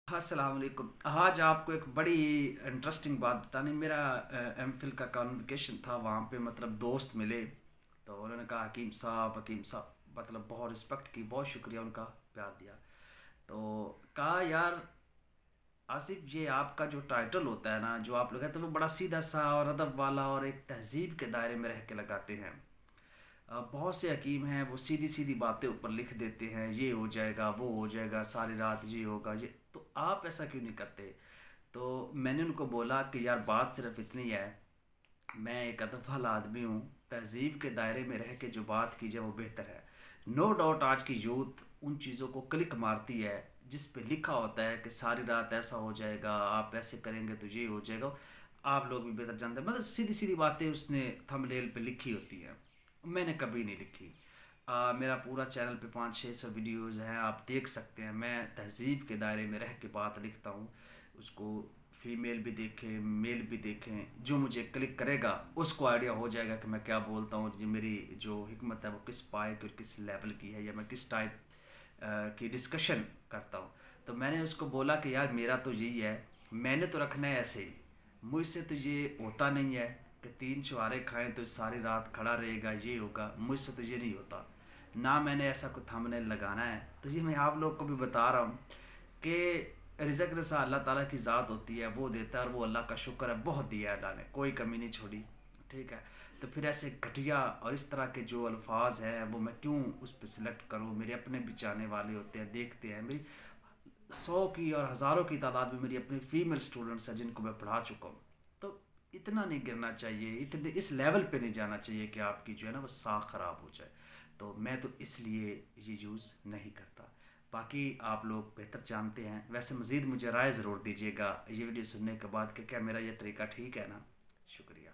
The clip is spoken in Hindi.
अस्सलाम वालेकुम। आज आपको एक बड़ी इंटरेस्टिंग बात बतानी। मेरा एमफिल का कॉन्वोकेशन था, वहाँ पे मतलब दोस्त मिले तो उन्होंने कहा हकीम साहब मतलब बहुत रिस्पेक्ट की, बहुत शुक्रिया उनका, प्यार दिया। तो कहा यार आसिफ, ये आपका जो टाइटल होता है ना, जो आप लगाते हैं वो बड़ा सीधा सा और अदब वाला और एक तहजीब के दायरे में रह के लगाते हैं। बहुत से हकीम हैं वो सीधी सीधी बातें ऊपर लिख देते हैं, ये हो जाएगा वो हो जाएगा, सारी रात ये होगा ये, तो आप ऐसा क्यों नहीं करते? तो मैंने उनको बोला कि यार बात सिर्फ इतनी है, मैं एक अदब वाला आदमी हूँ, तहजीब के दायरे में रह के जो बात की जाए वो बेहतर है। नो डाउट आज की यूथ उन चीज़ों को क्लिक मारती है जिस पे लिखा होता है कि सारी रात ऐसा हो जाएगा, आप ऐसे करेंगे तो ये हो जाएगा। आप लोग भी बेहतर जानते हैं, मतलब सीधी सीधी बातें उसने थंबनेल पे लिखी होती हैं, मैंने कभी नहीं लिखी। मेरा पूरा चैनल पे 500-600 वीडियोज़ हैं, आप देख सकते हैं। मैं तहजीब के दायरे में रह के बात लिखता हूँ, उसको फीमेल भी देखें मेल भी देखें, जो मुझे क्लिक करेगा उसको आइडिया हो जाएगा कि मैं क्या बोलता हूँ, जो मेरी जो हिकमत है वो किस पाए की और किस लेवल की है, या मैं किस टाइप की डिस्कशन करता हूँ। तो मैंने उसको बोला कि यार मेरा तो यही है, मैंने तो रखना है ऐसे ही, मुझसे तो ये होता नहीं है कि 3 छुहारे खाएं तो सारी रात खड़ा रहेगा, ये होगा, मुझसे तो ये नहीं होता। ना मैंने ऐसा कोई थंबनेल लगाना है। तो ये मैं आप लोग को भी बता रहा हूँ कि रिज़्क़ रज़ा अल्लाह ताला की ज़ात होती है, वो देता है और वो अल्लाह का शुक्र है, बहुत दिया है अल्लाह ने, कोई कमी नहीं छोड़ी। ठीक है, तो फिर ऐसे घटिया और इस तरह के जो अल्फाज हैं वो मैं क्यों उस पर सिलेक्ट करूँ? मेरे अपने भी चाहने वाले होते हैं, देखते हैं। मेरी 100 की और हज़ारों की तादाद में मेरी अपनी फ़ीमेल स्टूडेंट्स हैं जिनको मैं पढ़ा चुका हूँ। तो इतना नहीं गिरना चाहिए, इतने इस लेवल पे नहीं जाना चाहिए कि आपकी जो है ना वो साख ख़राब हो जाए। तो मैं तो इसलिए ये यूज़ नहीं करता। बाकी आप लोग बेहतर जानते हैं। वैसे मज़ीद मुझे राय ज़रूर दीजिएगा ये वीडियो सुनने के बाद कि क्या मेरा ये तरीका ठीक है ना। शुक्रिया।